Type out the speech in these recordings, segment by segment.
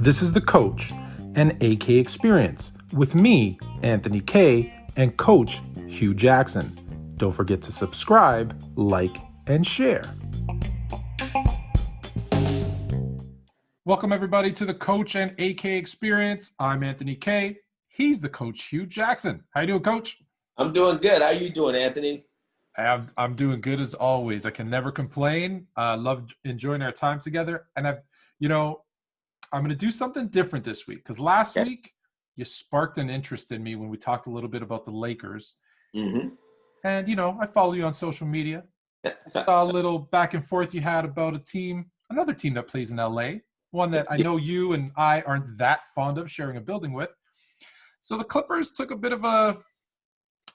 This is The Coach, an AK experience with me, Anthony K, and Coach Hugh Jackson. Don't forget to subscribe, like, and share. Welcome, everybody, to The Coach and AK experience. I'm Anthony K. He's the Coach Hugh Jackson. How you doing, Coach? I'm doing good. How you doing, Anthony? I'm doing good as always. I can never complain. Love enjoying our time together. And I'm going to do something different this week because last Okay. week you sparked an interest in me when we talked a little bit about the Lakers. Mm-hmm. And, I follow you on social media. I saw a little back and forth you had about another team that plays in LA, one that I know you and I aren't that fond of sharing a building with. So the Clippers took a bit of a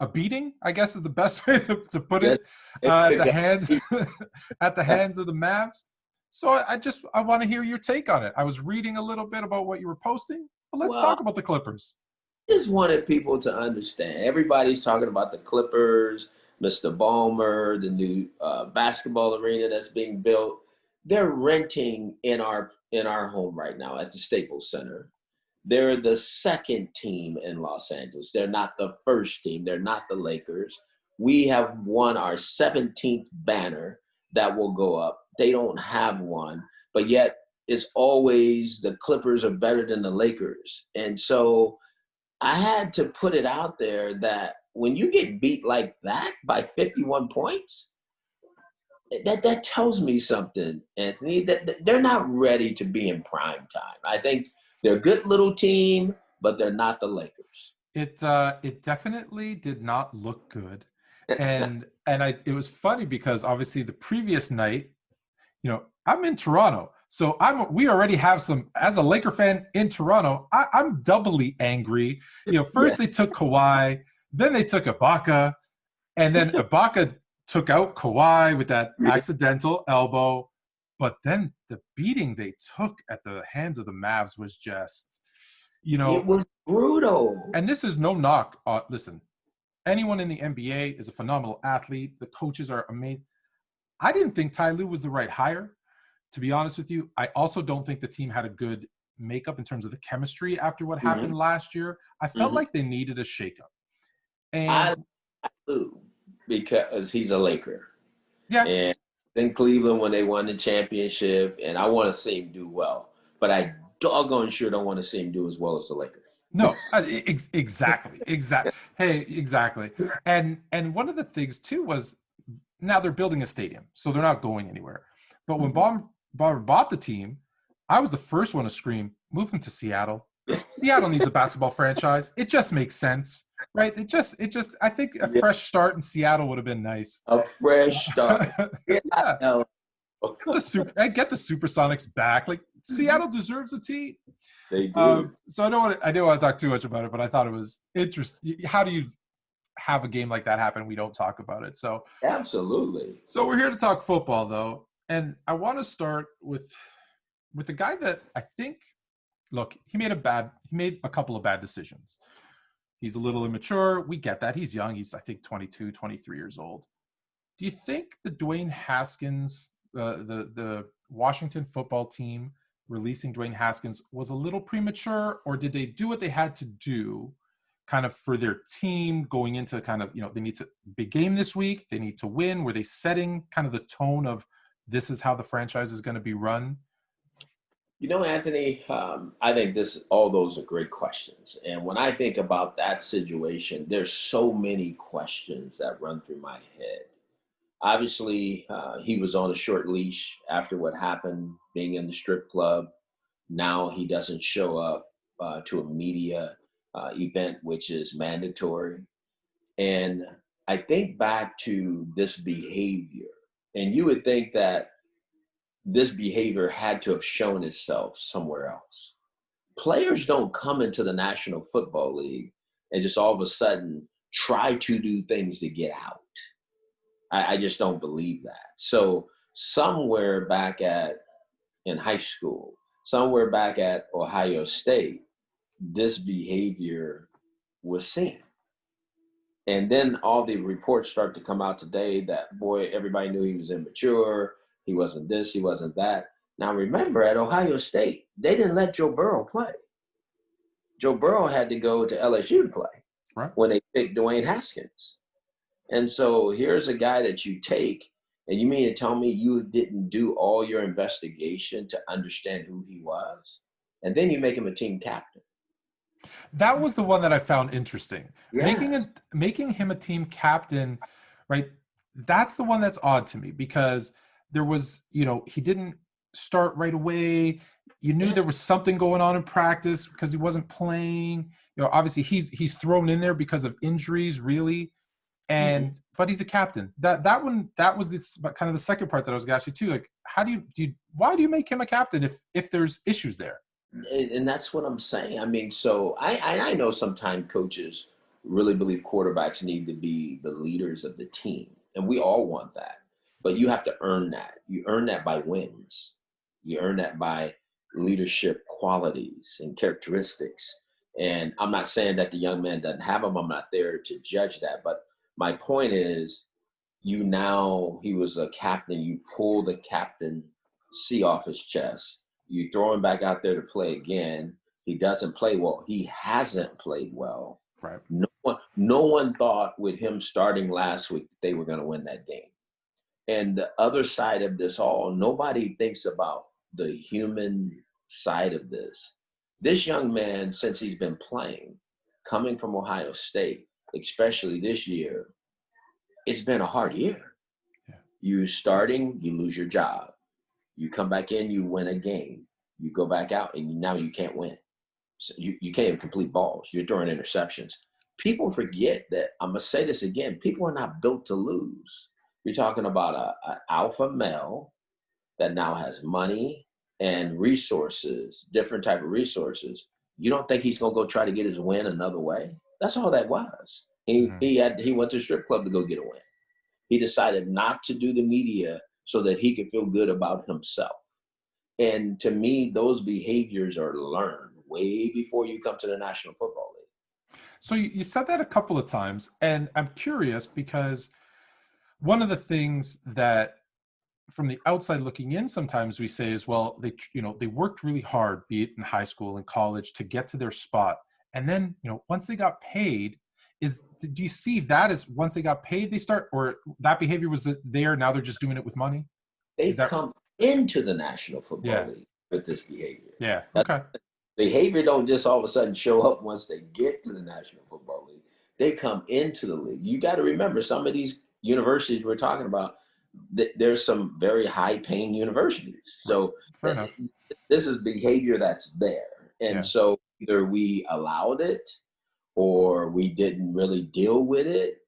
beating, I guess is the best way to put it, at the hands at the hands of the Mavs. So I want to hear your take on it. I was reading a little bit about what you were posting, but let's Well, talk about the Clippers. just wanted people to understand. Everybody's talking about the Clippers, Mr. Ballmer, the new basketball arena that's being built. They're renting in our home right now at the Staples Center. They're the second team in Los Angeles. They're not the first team. They're not the Lakers. We have won our 17th banner that will go up. They don't have one, but yet it's always the Clippers are better than the Lakers. And so I had to put it out there that when you get beat like that by 51 points, that tells me something, Anthony, that they're not ready to be in prime time. I think they're a good little team, but they're not the Lakers. It definitely did not look good, and it was funny because obviously the previous night, I'm in Toronto, so we already have some, as a Laker fan in Toronto, I'm doubly angry. First they took Kawhi, then they took Ibaka, and then Ibaka took out Kawhi with that accidental elbow. But then the beating they took at the hands of the Mavs was just, It was brutal. and this is no knock. Listen, anyone in the NBA is a phenomenal athlete. The coaches are amazing. I didn't think Ty Lue was the right hire, to be honest with you. I also don't think the team had a good makeup in terms of the chemistry after what happened last year. I felt like they needed a shakeup. I And Lou because he's a Laker. yeah, And in Cleveland when they won the championship, and I want to see him do well. But I doggone sure don't want to see him do as well as the Lakers. no, exactly. Hey, exactly. And one of the things too was now they're building a stadium, so they're not going anywhere. But when Bob bought the team, I was the first one to scream, "Move him to Seattle." Seattle needs a basketball franchise. It just makes sense, right? It just. I think a Yeah, fresh start in Seattle would have been nice. a fresh start. Yeah, Yeah, no. get the Supersonics back. Like Seattle deserves a team. They do. So I don't want to talk too much about it, but I thought it was interesting. How do you have a game like that happen? We don't talk about it. Absolutely. So we're here to talk football, though, and I want to start with the guy that I think. Look, he made a couple of bad decisions. He's a little immature. We get that. He's young. He's, I think, 22, 23 years old. Do you think the Dwayne Haskins, the Washington football team releasing Dwayne Haskins was a little premature, or did they do what they had to do kind of for their team going into kind of, they need to big game this week, they need to win? Were they setting kind of the tone of this is how the franchise is going to be run? Anthony, I think all those are great questions. And when I think about that situation, there's so many questions that run through my head. Obviously, he was on a short leash after what happened being in the strip club. Now he doesn't show up to a media event, which is mandatory. And I think back to this behavior, and you would think that this behavior had to have shown itself somewhere else. Players don't come into the National Football League and just all of a sudden try to do things to get out. I just don't believe that. So somewhere back in high school, somewhere back at Ohio State, this behavior was seen. And then all the reports start to come out today that, boy, everybody knew he was immature. He wasn't this, he wasn't that. Now remember, at Ohio State, they didn't let Joe Burrow play. Joe Burrow had to go to LSU to play Right. when they picked Dwayne Haskins. And so here's a guy that you take, and you mean to tell me you didn't do all your investigation to understand who he was? And then you make him a team captain. That was the one that I found interesting. Yes. Making him a team captain, right? That's the one that's odd to me because there was, he didn't start right away. You knew Yeah. there was something going on in practice because he wasn't playing. Obviously he's thrown in there because of injuries, really. Mhm. But he's a captain. That was kind of the second part that I was going to ask you too. Like, how why do you make him a captain if there's issues there? And that's what I'm saying. I mean, so I know sometimes coaches really believe quarterbacks need to be the leaders of the team, and we all want that. But you have to earn that. You earn that by wins. You earn that by leadership qualities and characteristics. And I'm not saying that the young man doesn't have them. I'm not there to judge that. But my point is, he was a captain. You pull the captain C off his chest. You throw him back out there to play again. He doesn't play well. He hasn't played well. Right. No one thought with him starting last week they were going to win that game. And the other side of this all, nobody thinks about the human side of this. This young man, since he's been playing, coming from Ohio State, especially this year, it's been a hard year. Yeah. You starting, you lose your job. You come back in, you win a game. You go back out, and now you can't win. So you can't even complete balls. You're throwing interceptions. People forget that, I'm going to say this again, people are not built to lose. You're talking about an alpha male that now has money and resources, different type of resources. You don't think he's going to go try to get his win another way? That's all that was. Mhm. He went to a strip club to go get a win. He decided not to do the media so that he could feel good about himself. And to me, those behaviors are learned way before you come to the National Football League. So you said that a couple of times, and I'm curious because one of the things that from the outside looking in, sometimes we say is, well, they worked really hard, be it in high school and college, to get to their spot, and then once they got paid, do you see that as once they got paid they start, or that behavior was that there now they're just doing it with money? They Is that come into the National Football yeah League with this behavior. yeah That okay behavior don't just all of a sudden show up once they get to the National Football League. They come into the league. You got to remember, some of these universities we're talking about, there's some very high paying universities. right. So Fair enough. this is behavior that's there. And Yeah. so either we allowed it or we didn't really deal with it,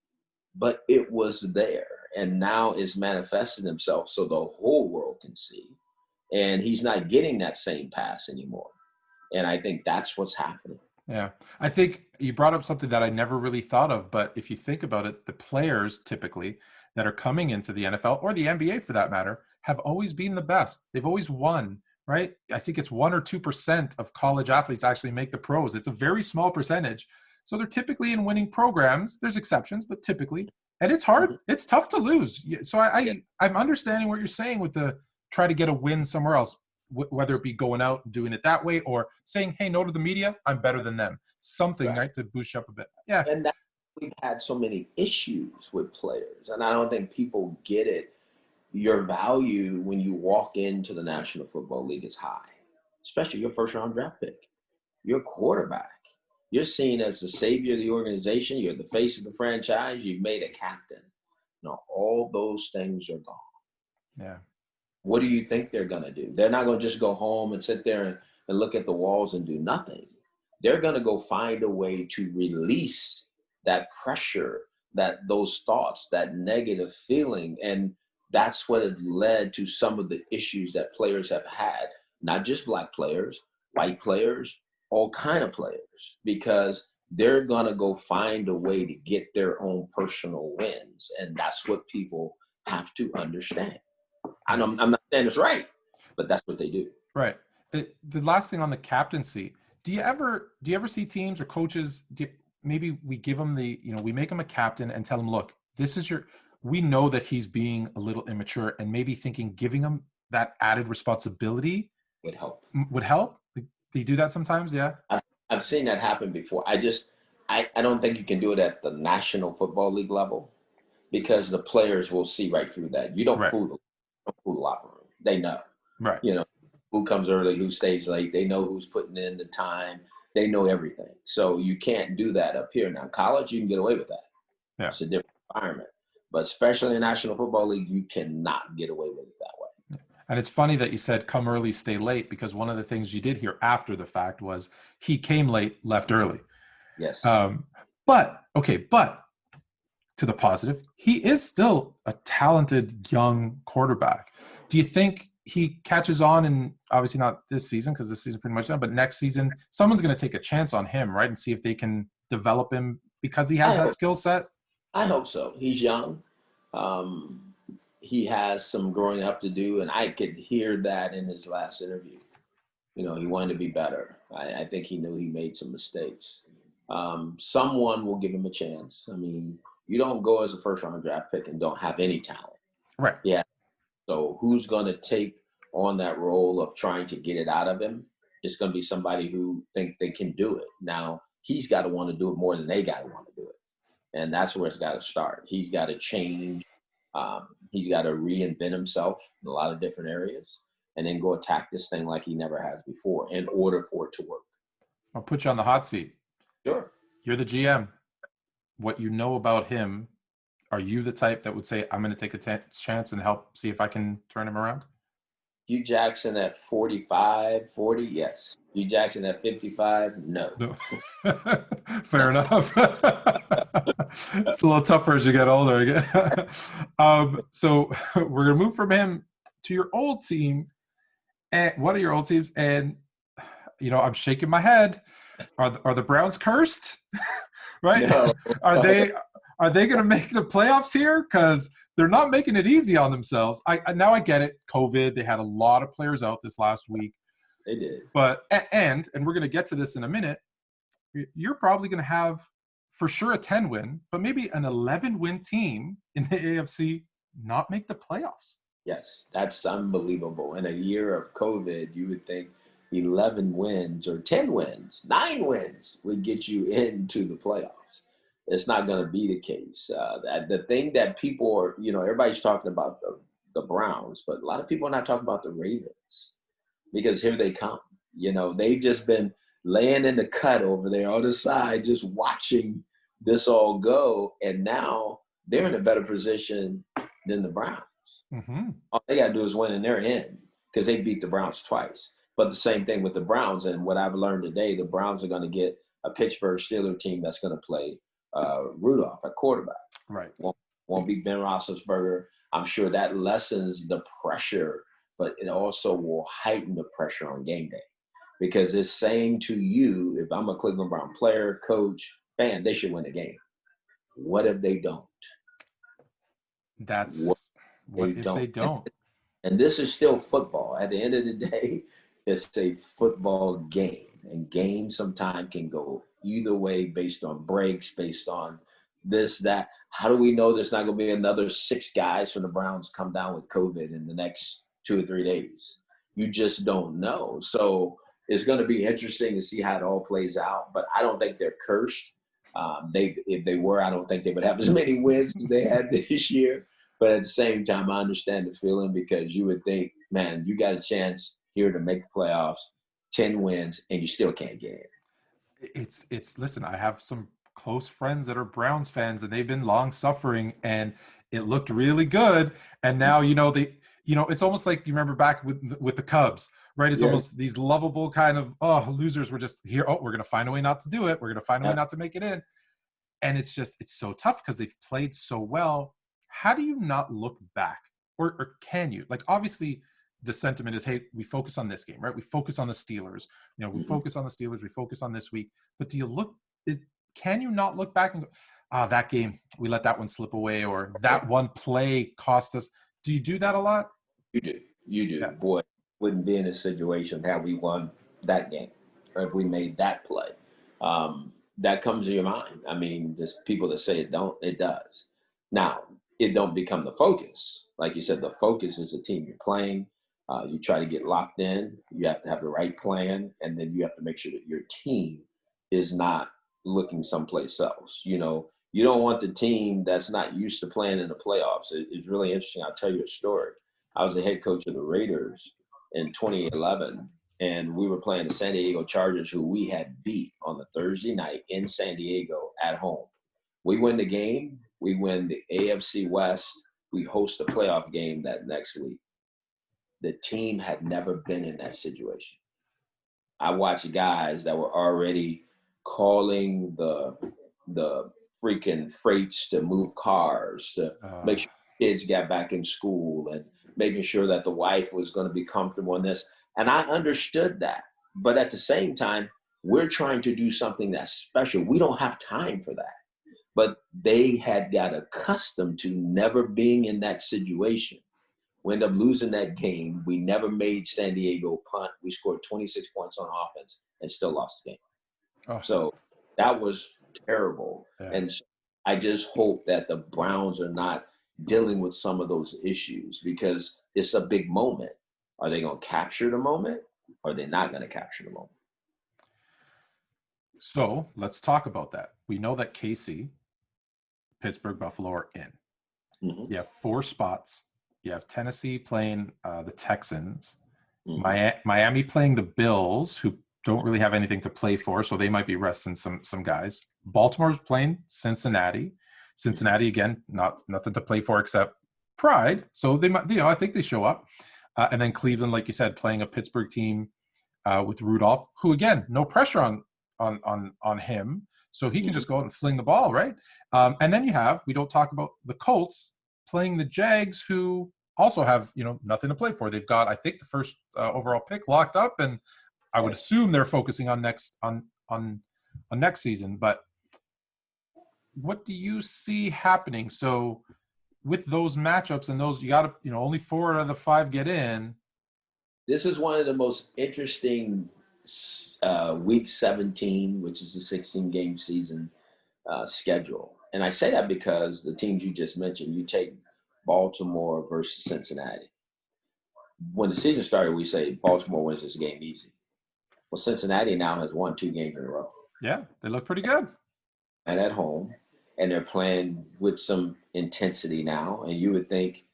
but it was there. And now it's manifested himself so the whole world can see. And he's not getting that same pass anymore. And I think that's what's happening. Yeah. I think you brought up something that I never really thought of, but if you think about it, the players typically that are coming into the NFL or the NBA for that matter have always been the best. They've always won, right? I think it's 1 or 2% of college athletes actually make the pros. It's a very small percentage. So they're typically in winning programs. There's exceptions, but typically, and it's hard. Mhm. It's tough to lose. So Yeah. I'm understanding what you're saying with the try to get a win somewhere else, whether it be going out and doing it that way or saying, hey, no to the media, I'm better than them. Something, Right. right, to boost you up a bit. Yeah. And that we've had so many issues with players. And I don't think people get it. Your value when you walk into the National Football League is high, especially your first round draft pick. You're a quarterback. You're seen as the savior of the organization. You're the face of the franchise. You've made a captain. Now, all those things are gone. Yeah. What do you think they're going to do? They're not going to just go home and sit there and look at the walls and do nothing. They're going to go find a way to release that pressure, those thoughts, that negative feeling. And that's what has led to some of the issues that players have had, not just black players, white players, all kind of players, because they're going to go find a way to get their own personal wins. And that's what people have to understand. Yeah. I'm not saying it's right, but that's what they do. Right. The last thing on the captaincy, do you ever see teams or coaches, maybe we give them we make them a captain and tell them, look, we know that he's being a little immature and maybe thinking giving him that added responsibility would help. would help? Like, do you do that sometimes? Yeah. I've seen that happen before. I don't think you can do it at the National Football League level because the players will see right through that. You don't Right. fool the locker room. They know, Right. you know, who comes early, who stays late. They know who's putting in the time. They know everything. So you can't do that up here. Now, college, you can get away with that. Yeah. It's a different environment. But especially in the National Football League, you cannot get away with it that way. And it's funny that you said come early, stay late, because one of the things you did hear after the fact was he came late, left early. Yes. But to the positive, he is still a talented young quarterback. Do you think he catches on, and obviously not this season because this season pretty much done, but next season, someone's going to take a chance on him, right? And see if they can develop him because he has that skill set? I hope so. He's young. He has some growing up to do, and I could hear that in his last interview. He wanted to be better. I think he knew he made some mistakes. Someone will give him a chance. I mean, you don't go as a first-round draft pick and don't have any talent. Right. Yeah. So who's going to take on that role of trying to get it out of him? It's going to be somebody who think they can do it. Now, he's got to want to do it more than they got to want to do it. And that's where it's got to start. He's got to change. He's got to reinvent himself in a lot of different areas and then go attack this thing like he never has before in order for it to work. I'll put you on the hot seat. Sure. You're the GM. What you know about him, are you the type that would say, I'm going to take a chance and help see if I can turn him around? Hugh Jackson at 45, 40, yes. Hugh Jackson at 55, no. Fair enough. It's a little tougher as you get older, I guess. So we're going to move from him to your old team, and one of your old teams, and I'm shaking my head. Are the Browns cursed? Right? No. Are they going to make the playoffs here? Because they're not making it easy on themselves. Now I get it. COVID. They had a lot of players out this last week. They did. But and we're going to get to this in a minute. You're probably going to have for sure a 10-win, but maybe an 11-win team in the AFC not make the playoffs. Yes, that's unbelievable. In a year of COVID, you would think 11 wins or 10 wins, 9 wins would get you into the playoffs. It's not going to be the case. The thing that people are, everybody's talking about the Browns, but a lot of people are not talking about the Ravens because here they come. They've just been laying in the cut over there on the side, just watching this all go. And now they're in a better position than the Browns. Mm-hmm. All they got to do is win and they're in because they beat the Browns twice. But the same thing with the Browns. And what I've learned today, the Browns are going to get a Pittsburgh Steelers team that's going to play Rudolph at quarterback. Right. Won't be Ben Roethlisberger. I'm sure that lessens the pressure, but it also will heighten the pressure on game day because it's saying to you, if I'm a Cleveland Brown player, coach, fan, they should win the game. What if they don't? What if they don't? And this is still football. At the end of the day, it's a football game. And games sometimes can go either way based on breaks, based on this, that. How do we know there's not going to be another 6 guys from the Browns come down with COVID in the next 2 or 3 days? You just don't know. So it's going to be interesting to see how it all plays out. But I don't think they're cursed. If they were, I don't think they would have as many wins as they had this year. But at the same time, I understand the feeling because you would think, man, you got a chance here to make the playoffs, 10 wins, and you still can't get in. Listen, I have some close friends that are Browns fans, and they've been long suffering, and it looked really good. And now, it's almost like you remember back with the Cubs, right? It's almost these lovable kind of, losers were just here. Oh, we're going to find a way not to do it. We're going to find a way not to make it in. And it's so tough because they've played so well. How do you not look back? Or can you? Like, obviously, the sentiment is, hey, we focus on this game, right? We focus on the Steelers. We focus on the Steelers. We focus on this week. But can you not look back and go, that game, we let that one slip away, or that one play cost us? Do you do that a lot? You do. Yeah. Boy, wouldn't be in a situation had we won that game or if we made that play. That comes to your mind. I mean, there's people that say it don't. It does. Now, it don't become the focus. Like you said, the focus is the team you're playing. You try to get locked in. You have to have the right plan, and then you have to make sure that your team is not looking someplace else. You don't want the team that's not used to playing in the playoffs. It's really interesting. I'll tell you a story. I was the head coach of the Raiders in 2011, and we were playing the San Diego Chargers, who we had beat on the Thursday night in San Diego at home. We win the game. We win the AFC West. We host a playoff game that next week. The team had never been in that situation. I watched guys that were already calling the freaking freights to move cars, to make sure kids got back in school, and making sure that the wife was going to be comfortable in this. And I understood that. But at the same time, we're trying to do something that's special. We don't have time for that. But they had got accustomed to never being in that situation. We ended up losing that game. We never made San Diego punt. We scored 26 points on offense and still lost the game. Oh. So that was terrible. Yeah. And so I just hope that the Browns are not dealing with some of those issues, because it's a big moment. Are they going to capture the moment, or are they not going to capture the moment? So let's talk about that. We know that KC, Pittsburgh, Buffalo are in. Mm-hmm. You have 4 spots. You have Tennessee playing the Texans, Miami playing the Bills, who don't really have anything to play for, so they might be resting some guys. Baltimore's playing Cincinnati. Cincinnati, again, nothing to play for except pride, so they might, I think they show up. And then Cleveland, like you said, playing a Pittsburgh team with Rudolph, who, again, no pressure on him, so he can just go out and fling the ball, right? And then we don't talk about the Colts playing the Jags, who also have, nothing to play for. They've got, I think, the first overall pick locked up, and I would assume they're focusing on next season. But what do you see happening? So with those matchups and those, you got to, only 4 out of the 5 get in. This is one of the most interesting week 17, which is the 16-game season schedule. And I say that because the teams you just mentioned, you take Baltimore versus Cincinnati. When the season started, we say Baltimore wins this game easy. Well, Cincinnati now has won 2 games in a row. Yeah, they look pretty good. And at home, and they're playing with some intensity now. And you would think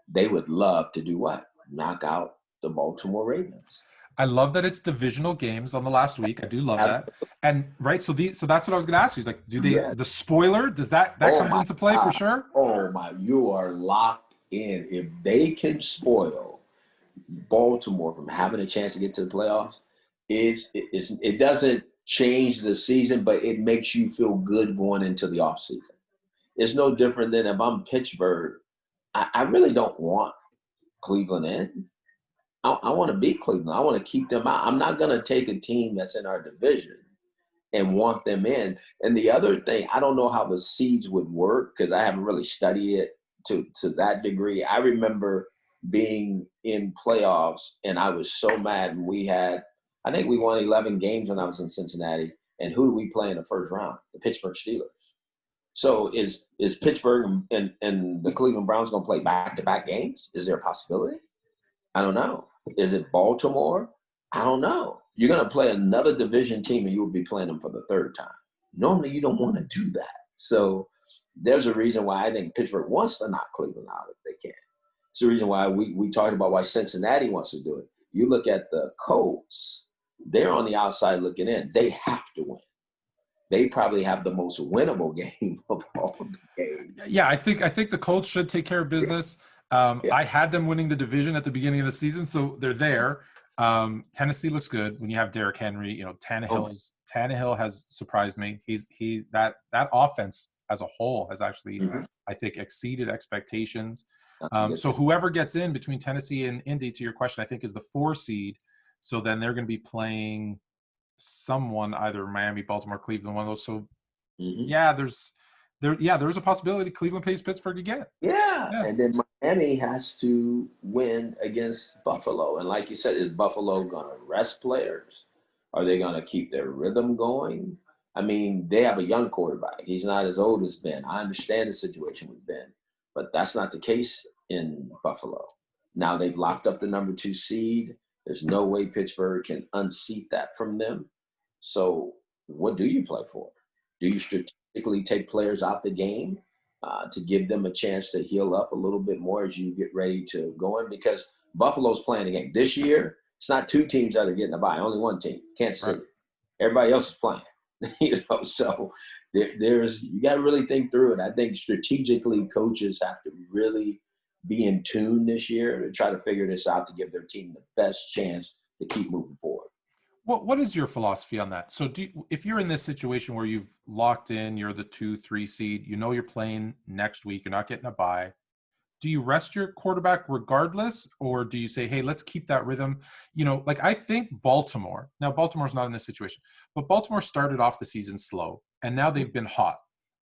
they would love to do what? Knock out the Baltimore Ravens. I love that it's divisional games on the last week. I do love that. And right, so that's what I was going to ask you. Like, do they the spoiler, does that comes into play for sure? Oh my, you are locked in. If they can spoil Baltimore from having a chance to get to the playoffs, it doesn't change the season, but it makes you feel good going into the offseason. It's no different than if I'm Pittsburgh. I really don't want Cleveland in. I want to beat Cleveland. I want to keep them out. I'm not going to take a team that's in our division and want them in. And the other thing, I don't know how the seeds would work because I haven't really studied it to that degree. I remember being in playoffs, and I was so mad. I think we won 11 games when I was in Cincinnati. And who do we play in the first round? The Pittsburgh Steelers. So is Pittsburgh and the Cleveland Browns going to play back-to-back games? Is there a possibility? I don't know. Is it Baltimore? I don't know. You're going to play another division team, and you will be playing them for the 3rd time. Normally, you don't want to do that. So there's a reason why I think Pittsburgh wants to knock Cleveland out if they can. It's the reason why we talked about why Cincinnati wants to do it. You look at the Colts, they're on the outside looking in. They have to win. They probably have the most winnable game of all the games. Yeah, I think the Colts should take care of business. I had them winning the division at the beginning of the season, so they're there. Tennessee looks good when you have Derrick Henry. Tannehill has surprised me. That offense as a whole has actually, I think, exceeded expectations. So whoever gets in between Tennessee and Indy, to your question, I think is the 4 seed. So then they're going to be playing someone, either Miami, Baltimore, Cleveland, one of those. So there's a possibility Cleveland plays Pittsburgh again. Yeah. And then Miami has to win against Buffalo. And like you said, is Buffalo going to rest players? Are they going to keep their rhythm going? I mean, they have a young quarterback. He's not as old as Ben. I understand the situation with Ben, but that's not the case in Buffalo. Now they've locked up the number 2 seed. There's no way Pittsburgh can unseat that from them. So what do you play for? Do you strategically take players out the game to give them a chance to heal up a little bit more as you get ready to go in? Because Buffalo's playing the game. This year, it's not 2 teams that are getting a bye. Only 1 team. Kansas Right. City. Everybody else is playing. So there's you got to really think through it. I think strategically coaches have to really be in tune this year to try to figure this out to give their team the best chance to keep moving forward. What is your philosophy on that? So if you're in this situation where you've locked in, you're the 2-3 seed, you know you're playing next week, you're not getting a bye. Do you rest your quarterback regardless, or do you say, hey, let's keep that rhythm? Like I think now Baltimore's not in this situation, but Baltimore started off the season slow, and now they've been hot.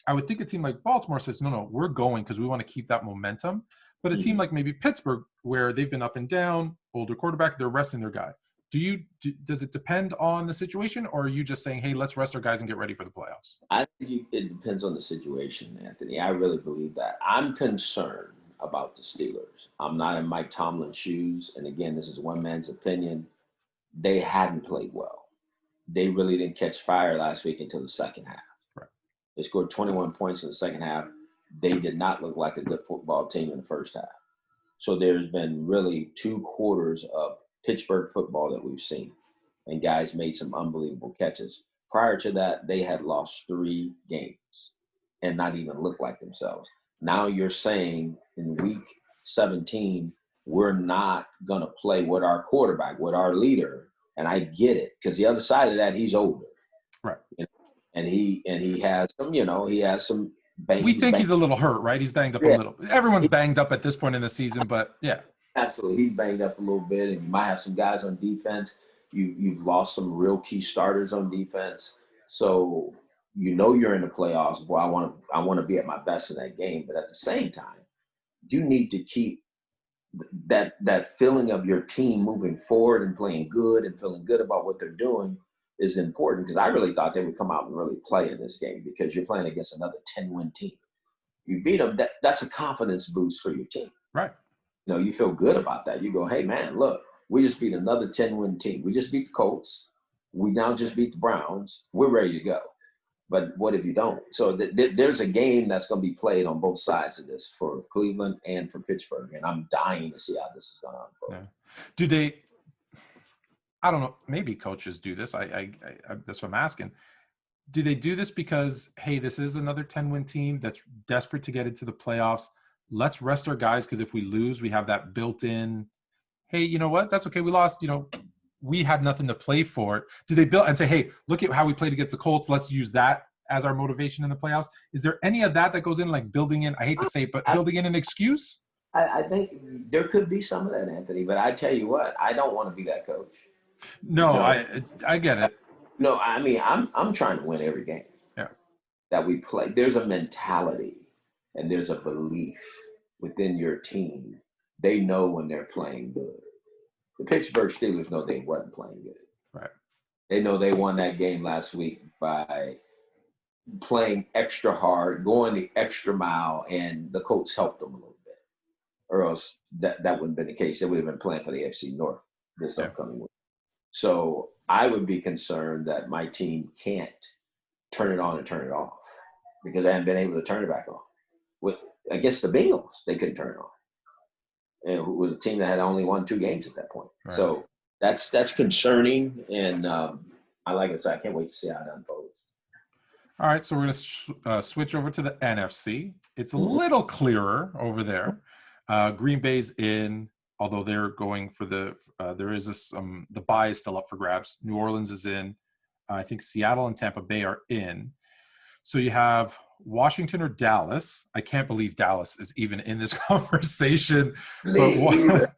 I would think a team like Baltimore says, no, we're going because we want to keep that momentum. But a team like maybe Pittsburgh, where they've been up and down, older quarterback, they're resting their guy. Does it depend on the situation, or are you just saying, hey, let's rest our guys and get ready for the playoffs? I think it depends on the situation, Anthony. I really believe that. I'm concerned about the Steelers. I'm not in Mike Tomlin's shoes. And again, this is one man's opinion. They hadn't played well. They really didn't catch fire last week until the second half. Right. They scored 21 points in the second half. They did not look like a good football team in the first half. So there's been really 2 quarters of Pittsburgh football that we've seen. And guys made some unbelievable catches. Prior to that, they had lost 3 games and not even looked like themselves. Now you're saying in week 17, we're not going to play with our quarterback, with our leader. And I get it, because the other side of that, he's older. Right. And he has some we think he's a little hurt, right? He's banged up a little. Everyone's banged up at this point in the season, but yeah. Absolutely. He's banged up a little bit, and you might have some guys on defense. You've lost some real key starters on defense. So you're in the playoffs. Boy, I want to be at my best in that game. But at the same time, you need to keep that feeling of your team moving forward and playing good and feeling good about what they're doing is important, because I really thought they would come out and really play in this game, because you're playing against another 10-win team. You beat them, that's a confidence boost for your team. Right. You feel good about that. You go, hey, man, look, we just beat another 10-win team. We just beat the Colts. We now just beat the Browns. We're ready to go. But what if you don't? So there's a game that's going to be played on both sides of this for Cleveland and for Pittsburgh, and I'm dying to see how this is going to unfold. Yeah. I don't know, maybe coaches do this. I that's what I'm asking. Do they do this because, hey, this is another 10-win team that's desperate to get into the playoffs? Let's rest our guys, because if we lose, we have that built-in, hey, you know what? That's okay. We lost, we had nothing to play for. Do they build and say, hey, look at how we played against the Colts. Let's use that as our motivation in the playoffs? Is there any of that goes in, like building in, I hate to say it, but building in an excuse? I think there could be some of that, Anthony, but I tell you what, I don't want to be that coach. No, I get it. No, I mean, I'm trying to win every game that we play. There's a mentality and there's a belief within your team. They know when they're playing good. The Pittsburgh Steelers know they wasn't playing good. Right. They know they won that game last week by playing extra hard, going the extra mile, and the Colts helped them a little bit. Or else that wouldn't have been the case. They would have been playing for the AFC North this upcoming week. So I would be concerned that my team can't turn it on and turn it off, because I haven't been able to turn it back on. Against the Bengals, they couldn't turn it on. And it was a team that had only won 2 games at that point. Right. So that's concerning. And like I said, I can't wait to see how it unfolds. All right, so we're going to switch over to the NFC. It's a little clearer over there. Green Bay's in, although they're going for the bye is still up for grabs. New Orleans is in. I think Seattle and Tampa Bay are in. So you have Washington or Dallas. I can't believe Dallas is even in this conversation. But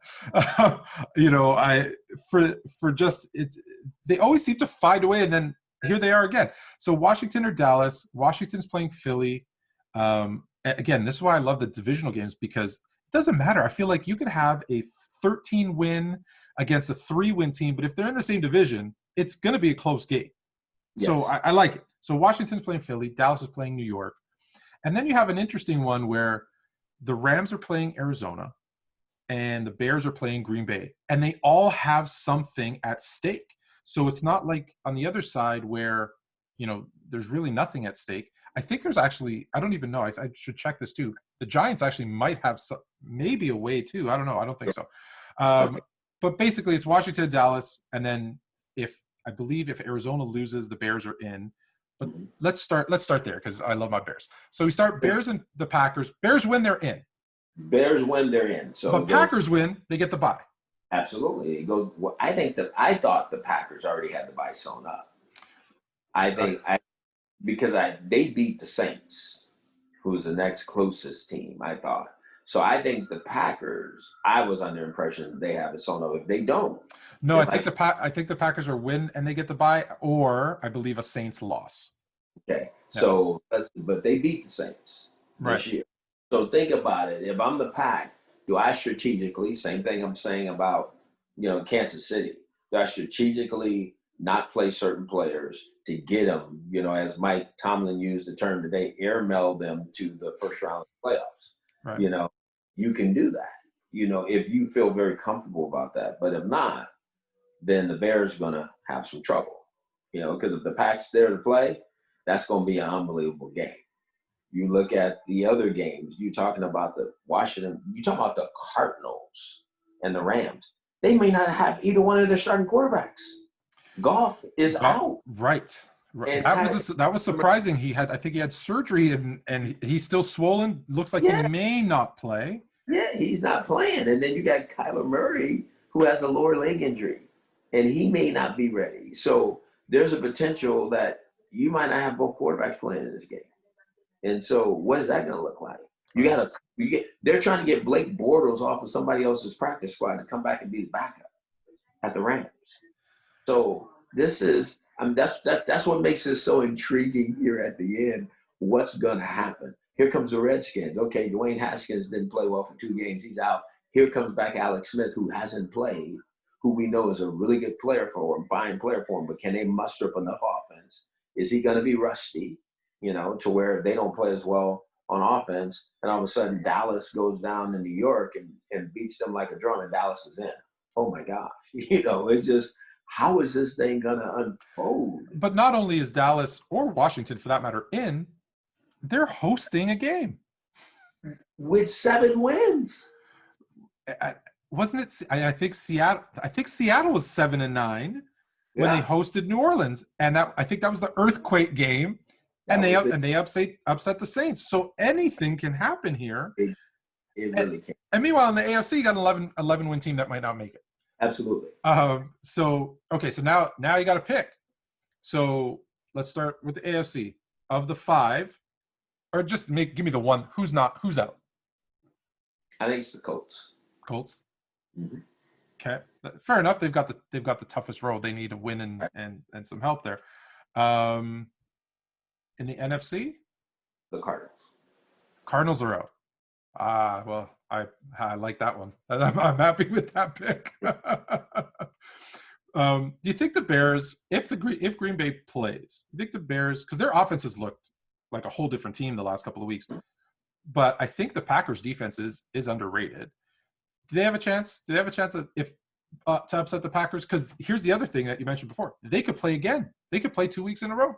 they always seem to find a way, and then here they are again. So Washington or Dallas. Washington's playing Philly. Again, this is why I love the divisional games, because it doesn't matter. I feel like you could have a 13-win against a 3-win team, but if they're in the same division, it's going to be a close game. Yes. So I like it. So Washington's playing Philly. Dallas is playing New York. And then you have an interesting one where the Rams are playing Arizona. and the Bears are playing Green Bay, and they all have something at stake. So it's not like on the other side where, there's really nothing at stake. I think there's actually, I don't even know. I should check this too. The Giants actually might have maybe a way too. I don't know. I don't think so. Okay. But basically, it's Washington, Dallas, and then I believe if Arizona loses, the Bears are in. But Mhm. let's start there because I love my Bears. So we start Bears and the Packers. Bears win, they're in. Bears win, they're in. So But it goes Packers win, they get the bye. absolutely. It goes. Well, I thought the Packers already had the bye sewn up. I think because they beat the Saints, who's the next closest team. I thought so. I think the Packers. I was under impression they have it sewn up. If they don't, No, if I I think the Packers are win and they get the bye, or I believe a Saints loss. okay, Yeah, so but they beat the Saints right. this year. So think about it. If I'm the Pack, do I strategically, same thing I'm saying about, Kansas City, do I strategically not play certain players to get them, as Mike Tomlin used the term today, airmail them to the first round of the playoffs? Right. You can do that, if you feel very comfortable about that. But if not, then the Bears going to have some trouble, because if the Pack's there to play, that's going to be an unbelievable game. You look at the other games, you talking about the Washington, you talking about the Cardinals and the Rams. They may not have either one of their starting quarterbacks. Goff is out. Right. And That was surprising. I think he had surgery and he's still swollen. Looks like he yeah, may not play. yeah, he's not playing. And then you got Kyler Murray, who has a lower leg injury, and he may not be ready. So there's a potential that you might not have both quarterbacks playing in this game. And so, what is that going to look like? They're trying to get Blake Bortles off of somebody else's practice squad to come back and be the backup at the Rams. So that's what makes it so intriguing here at the end. What's going to happen? Here comes the Redskins. Okay, Dwayne Haskins didn't play well for 2 games. He's out. Here comes back Alex Smith, who hasn't played, who we know is a really good player for him, fine player for him, but can they muster up enough offense? Is he going to be rusty? To where they don't play as well on offense, and all of a sudden Dallas goes down to New York and beats them like a drum, and Dallas is in. Oh my gosh. It's just, how is this thing going to unfold? But not only is Dallas or Washington, for that matter, they're hosting a game. With 7 wins. Wasn't it? I think Seattle was 7-9 when they hosted New Orleans, and I think that was the earthquake game. And they upset the Saints. So anything can happen here. It really can. And meanwhile, in the AFC, you got an 11 win team that might not make it. Absolutely. So now you got to pick. So let's start with the AFC. Of the 5, or just give me the one. Who's out? I think it's the Colts. Colts. Mm-hmm. Okay, fair enough. They've got the toughest road. They need to win and some help there. In the NFC, the Cardinals are out. Well, I like that one. I'm happy with that pick. Do you think the Bears, if Green Bay plays, do you think the Bears, because their offense has looked like a whole different team the last couple of weeks, but I think the Packers defense is underrated. Do they have a chance? Do they have a chance to upset the Packers? Because here's the other thing that you mentioned before: they could play again. They could play 2 weeks in a row.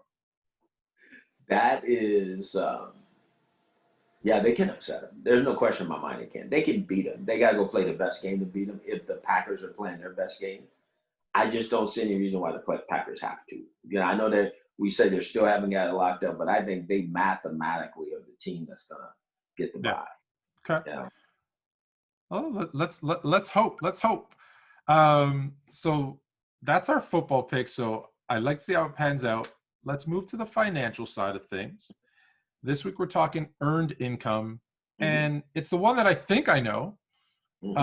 That is, they can upset them. There's no question in my mind they can. They can beat them. They got to go play the best game to beat them if the Packers are playing their best game. I just don't see any reason why the Packers have to. I know that we say they still haven't got it locked up, but I think they mathematically are the team that's going to get the bye. Okay. Yeah. Well, let's hope. Let's hope. So that's our football pick. So I like to see how it pans out. Let's move to the financial side of things. This week we're talking earned income, and it's the one that I think I know, but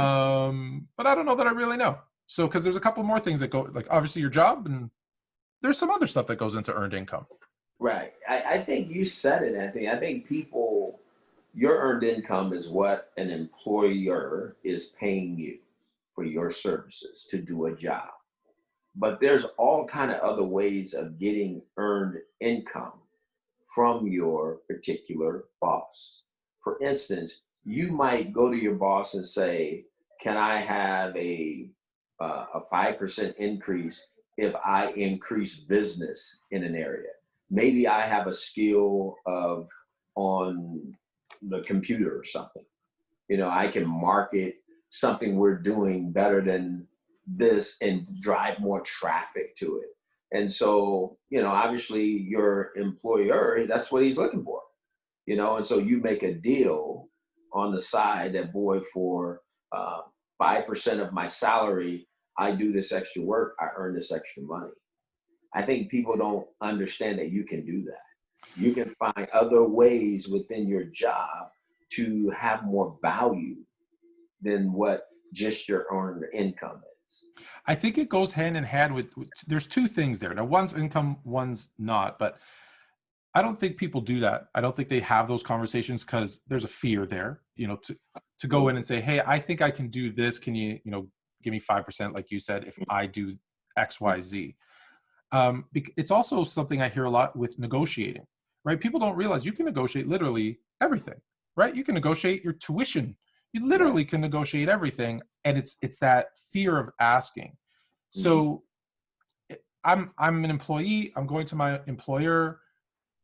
I don't know that I really know. So because there's a couple more things that go, like obviously your job, and there's some other stuff that goes into earned income. Right. I think you said it, Anthony. I think your earned income is what an employer is paying you for your services to do a job. But there's all kind of other ways of getting earned income from your particular boss. For instance, you might go to your boss and say, can I have a 5% increase if I increase business in an area? Maybe I have a skill of on the computer or something. You know, I can market something we're doing better than this and drive more traffic to it. And so, you know, obviously your employer, that's what he's looking for, you know, and so you make a deal on the side that, boy, for 5% of my salary, I do this extra work, I earn this extra money. I think people don't understand that you can do that. You can find other ways within your job to have more value than what just your earned income is. I think it goes hand in hand with there's two things there. Now, one's income, one's not, but I don't think people do that. I don't think they have those conversations because there's a fear there, you know, to go in and say, hey, I think I can do this. Can you, you know, give me 5%, like you said, if I do X, Y, Z. It's also something I hear a lot with negotiating, right? People don't realize you can negotiate literally everything, right? You can negotiate your tuition. You literally can negotiate everything. And it's that fear of asking. So I'm an employee. I'm going to my employer.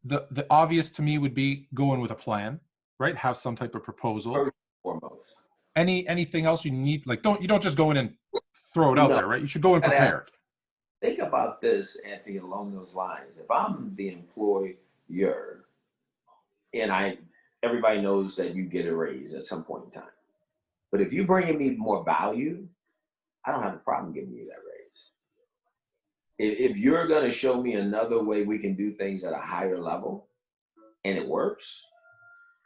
The obvious to me would be go in with a plan, right? Have some type of proposal. First and foremost. Anything else you need, like you don't just go in and throw it out No, there, right? You should go in prepared. think about this, Anthony, along those lines. If I'm the employer and everybody knows that you get a raise at some point in time. But if you're bringing me more value, I don't have a problem giving you that raise. If you're going to show me another way we can do things at a higher level and it works,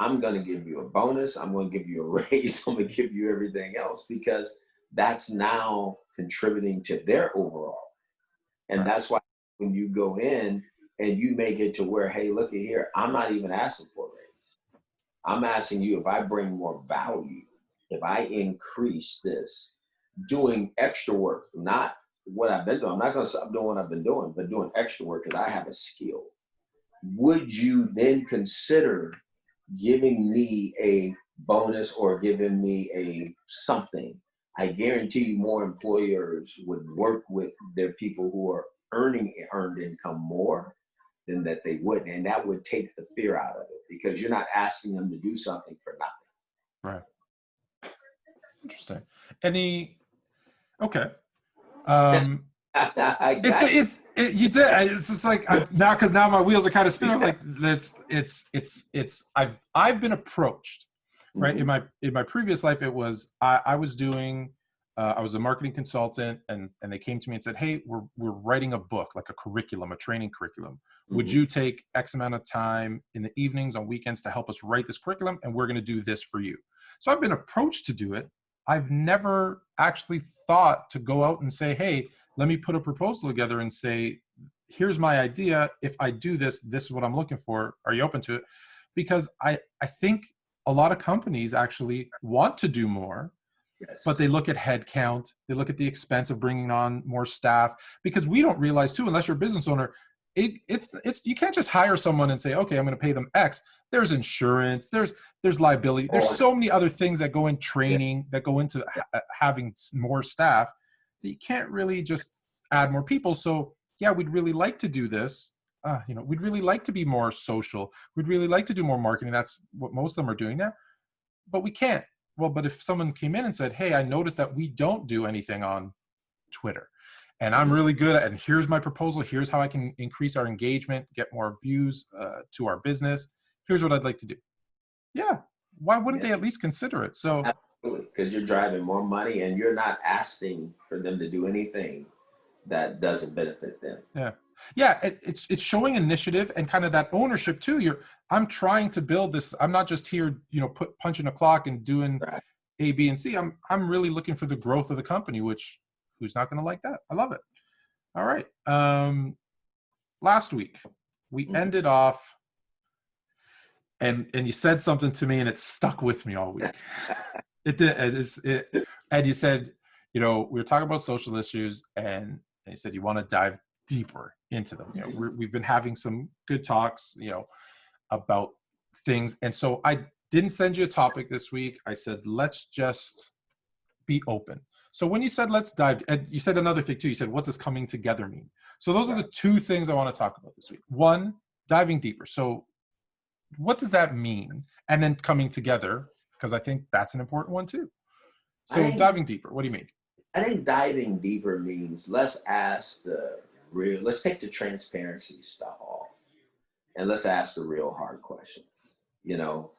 I'm going to give you a bonus. I'm going to give you a raise. I'm going to give you everything else because that's now contributing to their overall. And that's why when you go in and you make it to where, hey, look at here, I'm not even asking for a raise. I'm asking you if I bring more value, if I increase this, doing extra work, not what I've been doing. I'm not going to stop doing what I've been doing, but doing extra work because I have a skill. Would you then consider giving me a bonus or giving me a something? I guarantee you more employers would work with their people who are earning earned income more than that they wouldn't. And that would take the fear out of it because you're not asking them to do something for nothing. Right. Interesting. Okay. It's just like because now my wheels are kind of spinning. Like I've been approached, right? Mm-hmm. In my previous life, it was I was doing I was a marketing consultant, and they came to me and said, hey, we're writing a book, like a curriculum, a training curriculum. Would you take X amount of time in the evenings on weekends to help us write this curriculum, and we're going to do this for you? So I've been approached to do it. I've never actually thought to go out and say, hey, let me put a proposal together and say, here's my idea. If I do this, this is what I'm looking for. Are you open to it? Because I think a lot of companies actually want to do more, but they look at head count. They look at the expense of bringing on more staff, because we don't realize too, unless you're a business owner, it's you can't just hire someone and say, okay, I'm going to pay them X. There's insurance, there's liability, there's so many other things that go in training, that go into having more staff, that you can't really just add more people. So yeah, we'd really like to do this. We'd really like to be more social. We'd really like to do more marketing. That's what most of them are doing now, but we can't. Well, but if someone came in and said, hey, I noticed that we don't do anything on Twitter, and I'm really good at, and here's my proposal. Here's how I can increase our engagement, get more views to our business. Here's what I'd like to do. Yeah. Why wouldn't they at least consider it? So absolutely, because you're driving more money and you're not asking for them to do anything that doesn't benefit them. Yeah. It's showing initiative and kind of that ownership too. I'm trying to build this. I'm not just here, punching a clock and doing A, B, and C. I'm really looking for the growth of the company, which who's not going to like that? I love it. All right. Last week we ended off, and you said something to me and it stuck with me all week. It did. And you said, we were talking about social issues, and you said you want to dive deeper into them. We've been having some good talks, about things. And so I didn't send you a topic this week. I said, let's just be open. So when you said let's dive, and you said another thing too, you said what does coming together mean? So those are the two things I want to talk about this week. One, diving deeper. So what does that mean? And then coming together, because I think that's an important one too. I So think diving deeper, what do you mean? I think diving deeper means let's ask the real. Let's take the transparency stuff off, and let's ask the real hard question. You know,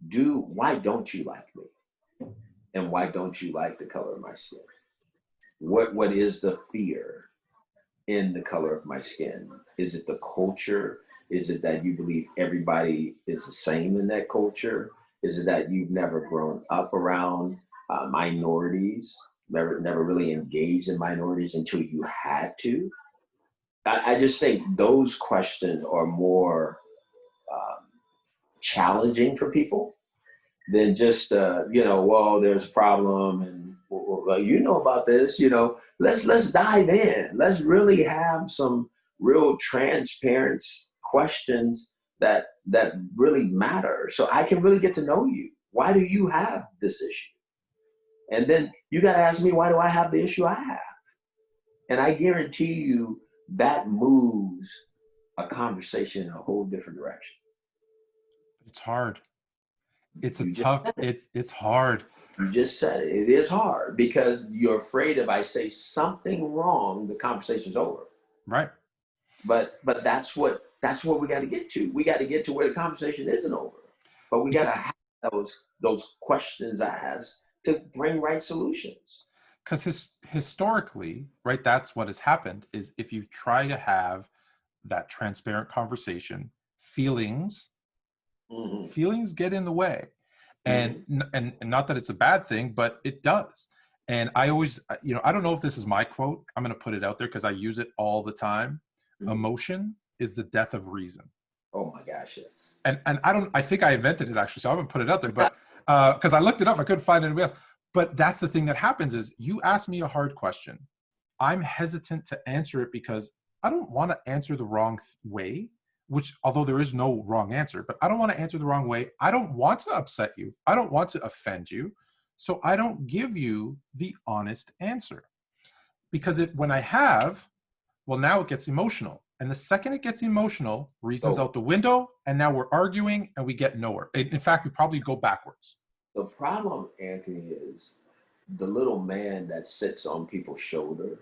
do why don't you like me, and why don't you like the color of my skin? What is the fear in the color of my skin? Is it the culture? Is it that you believe everybody is the same in that culture? Is it that you've never grown up around minorities, never really engaged in minorities until you had to? I just think those questions are more um, challenging for people than just well, there's a problem and well, you know about this. Let's dive in. Let's really have some real transparent questions that really matter, so I can really get to know you. Why do you have this issue? And then you got to ask me, why do I have the issue I have? And I guarantee you that moves a conversation in a whole different direction. It's hard. It's a You just tough, it's hard. You just said it. It is hard because you're afraid if I say something wrong, the conversation's over. Right. But that's what we got to get to. We got to get to where the conversation isn't over. But we got to have those questions asked to bring right solutions. Because historically, right, that's what has happened is if you try to have that transparent conversation, feelings get in the way. And, Mm-hmm. and not that it's a bad thing, but it does. And I always, I don't know if this is my quote. I'm going to put it out there because I use it all the time. Mm-hmm. Emotion is the death of reason. Oh my gosh, yes. And I think I invented it actually, so I haven't put it out there, but because I looked it up, I couldn't find anybody else. But that's the thing that happens is you ask me a hard question. I'm hesitant to answer it because I don't want to answer the wrong way, which although there is no wrong answer, but I don't want to answer the wrong way. I don't want to upset you. I don't want to offend you. So I don't give you the honest answer because when I have, well, now it gets emotional. And the second it gets emotional, reason's out the window, and now we're arguing and we get nowhere. In fact, we probably go backwards. The problem, Anthony, is the little man that sits on people's shoulder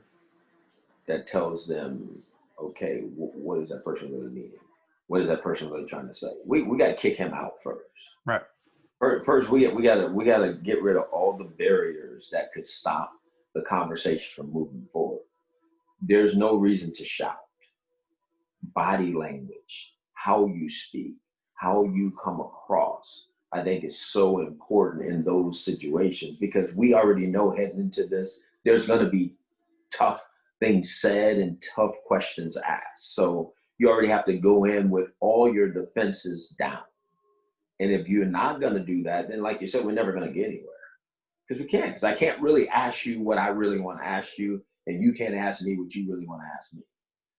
that tells them, okay, what is that person really meaning? What is that person really trying to say? We got to kick him out first. Right. First, we gotta get rid of all the barriers that could stop the conversation from moving forward. There's no reason to shout. Body language, how you speak, how you come across, I think is so important in those situations because we already know heading into this, there's going to be tough things said and tough questions asked. So you already have to go in with all your defenses down. And if you're not going to do that, then like you said, we're never going to get anywhere because we can't. Because I can't really ask you what I really want to ask you, and you can't ask me what you really want to ask me.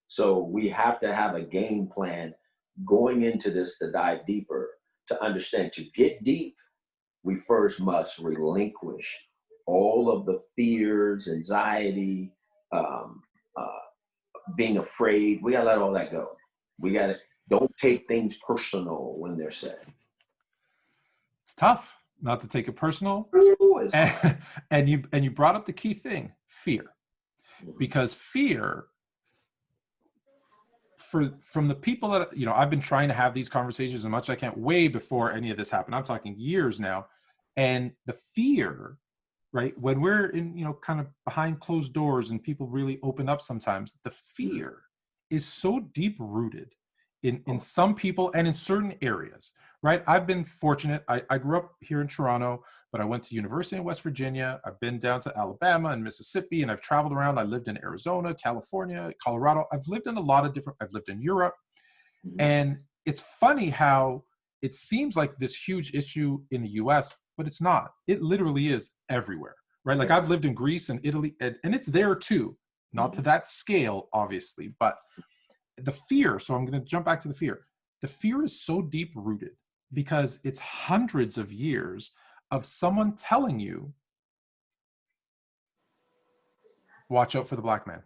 So we have to have a game plan going into this to dive deeper, to understand, to get deep, we first must relinquish all of the fears, anxiety, um, being afraid. We got to let all that go. We got to, don't take things personal when they're said. It's tough not to take it personal. Ooh, and you brought up the key thing, fear. Because fear, from the people that, I've been trying to have these conversations as much as I can way before any of this happened. I'm talking years now. And the fear, right, when we're in, kind of behind closed doors and people really open up sometimes, the fear is so deep rooted in some people and in certain areas, right? I've been fortunate. I grew up here in Toronto, but I went to university in West Virginia. I've been down to Alabama and Mississippi, and I've traveled around. I lived in Arizona, California, Colorado. I've lived in I've lived in Europe. And it's funny how it seems like this huge issue in the US, but it's not. It literally is everywhere, right? Like I've lived in Greece and Italy, and it's there too. Not to that scale, obviously, but the fear, so I'm going to jump back to the fear. The fear is so deep rooted because it's hundreds of years of someone telling you watch out for the black man.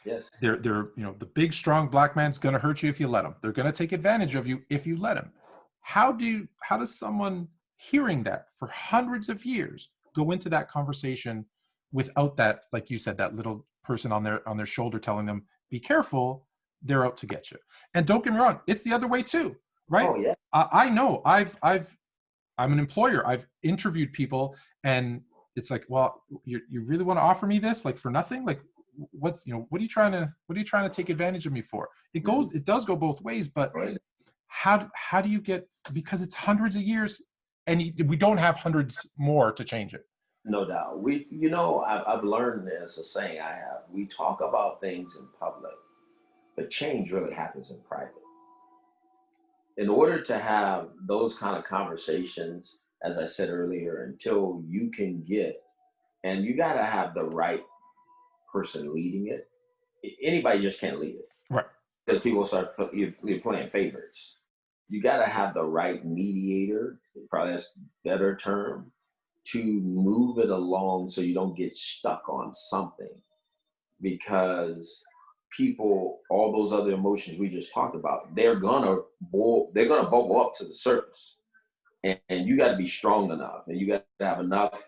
Yes. They're the big strong black man's going to hurt you if you let him. They're going to take advantage of you if you let him. How does someone hearing that for hundreds of years go into that conversation without that, like you said, that little person on their shoulder telling them, be careful, they're out to get you. And don't get me wrong, it's the other way too, right? Oh yeah. I know I'm an employer. I've interviewed people and it's like, well, you really want to offer me this like for nothing? Like what are you trying to take advantage of me for? It does go both ways, but how do you get, because it's hundreds of years and we don't have hundreds more to change it. No doubt. I've learned this, a saying I have. We talk about things in public, but change really happens in private. In order to have those kind of conversations, as I said earlier, until you can get, and you got to have the right person leading it. Anybody just can't lead it. Right. Because people start, you're playing favorites. You got to have the right mediator, probably that's a better term, to move it along so you don't get stuck on something. Because people, all those other emotions we just talked about, they're gonna bubble up to the surface, and you got to be strong enough, and you got to have enough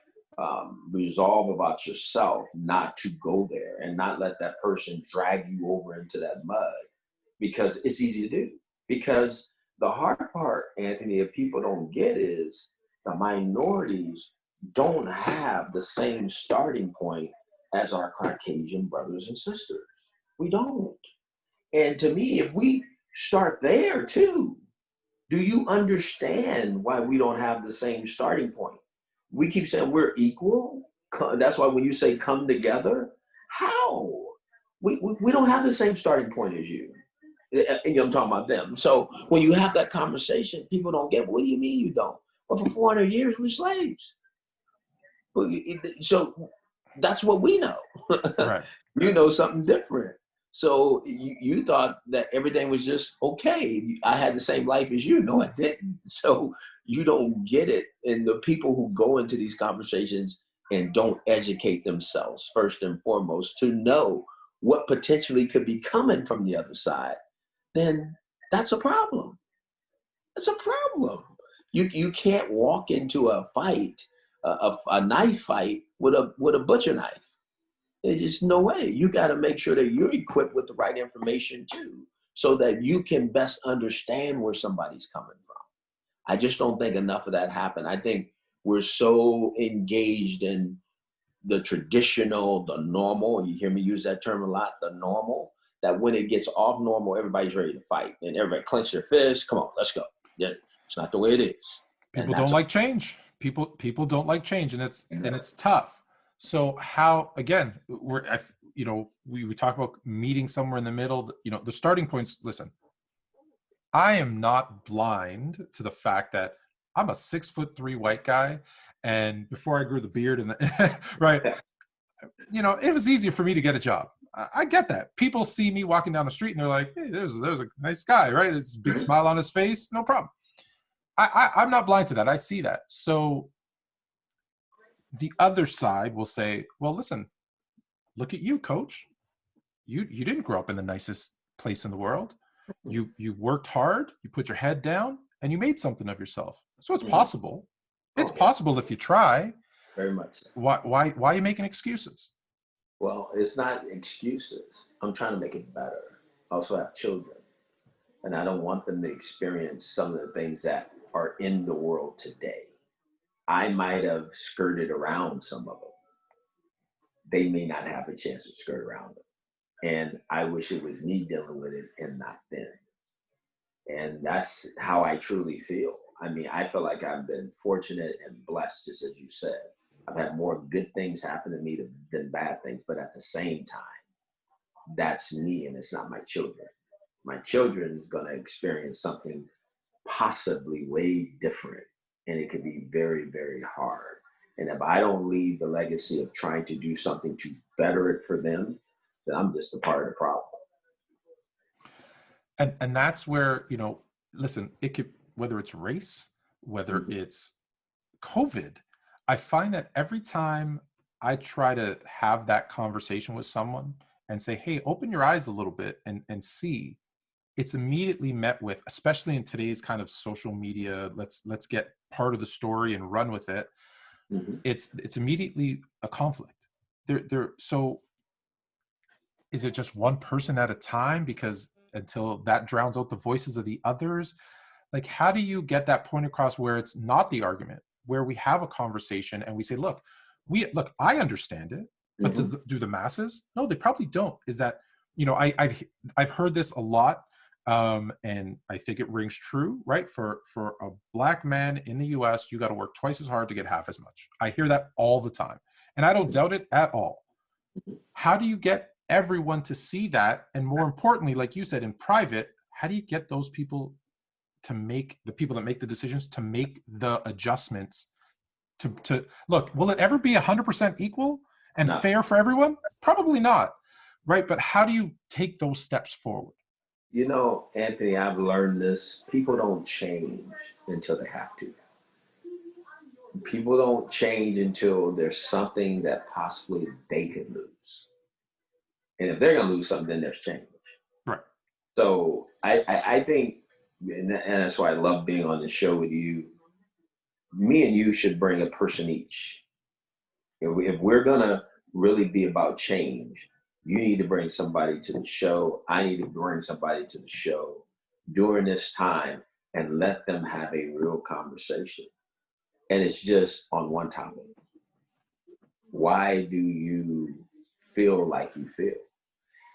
resolve about yourself not to go there and not let that person drag you over into that mud, because it's easy to do. Because the hard part, Anthony, if people don't get is the minorities don't have the same starting point as our Caucasian brothers and sisters. We don't. And to me, if we start there too, do you understand why we don't have the same starting point? We keep saying we're equal. That's why when you say come together, how? We don't have the same starting point as you. And I'm talking about them. So when you have that conversation, people don't get, what do you mean you don't? Well, for 400 years, we're slaves. So that's what we know. Right. You know something different. So you thought that everything was just okay. I had the same life as you. No, I didn't. So you don't get it. And the people who go into these conversations and don't educate themselves first and foremost to know what potentially could be coming from the other side, then that's a problem. That's a problem. You can't walk into a fight, a knife fight with a butcher knife. There's just no way. You got to make sure that you're equipped with the right information too, so that you can best understand where somebody's coming from. I just don't think enough of that happened. I think we're so engaged in the traditional, the normal, and you hear me use that term a lot, the normal, that when it gets off normal, everybody's ready to fight. And everybody clench their fists. Come on, let's go. Yeah, it's not the way it is. People don't like change. People don't like change, and it's tough. So how, again, we talk about meeting somewhere in the middle, the starting points. Listen, I am not blind to the fact that I'm a 6'3" white guy. And before I grew the beard and right, it was easier for me to get a job. I get that. People see me walking down the street and they're like, hey, there's a nice guy, right? It's a big smile on his face. No problem. I'm not blind to that. I see that. So the other side will say, well, listen, look at you, coach. You didn't grow up in the nicest place in the world. You worked hard, you put your head down, and you made something of yourself. So it's possible. It's possible if you try. Very much. Why are you making excuses? Well, it's not excuses. I'm trying to make it better. I also have children, and I don't want them to experience some of the things that are in the world today. I might have skirted around some of them. They may not have a chance to skirt around them. And I wish it was me dealing with it and not them. And that's how I truly feel. I mean, I feel like I've been fortunate and blessed, just as you said. I've had more good things happen to me than bad things. But at the same time, that's me and it's not my children. My children is going to experience something possibly way different. And it could be very, very hard. And if I don't leave the legacy of trying to do something to better it for them, then I'm just a part of the problem. And that's where, listen, it could, whether it's race, whether it's COVID, I find that every time I try to have that conversation with someone and say, hey, open your eyes a little bit and see, it's immediately met with, especially in today's kind of social media, let's get part of the story and run with it. Mhm. It's immediately a conflict. So is it just one person at a time, because until that drowns out the voices of the others? Like, how do you get that point across where it's not the argument, where we have a conversation and we say, look, I understand it, but Mhm. do the masses? No, they probably don't. Is that, I've heard this a lot, and I think it rings true, right? For a black man in the US, you got to work twice as hard to get half as much. I hear that all the time, and I don't doubt it at all. Mhm. How do you get everyone to see that? And more importantly, like you said, in private, how do you get those people to make, the people that make the decisions, to make the adjustments to look, will it ever be 100% equal and No, fair for everyone? Probably not, right? But how do you take those steps forward? Anthony, I've learned this. People don't change until they have to. People don't change until there's something that possibly they could lose. And if they're going to lose something, then there's change. Right. So I think, and that's why I love being on the show with you. Me and you should bring a person each. If we're going to really be about change, you need to bring somebody to the show. I need to bring somebody to the show during this time and let them have a real conversation. And it's just on one topic. Why do you feel like you feel?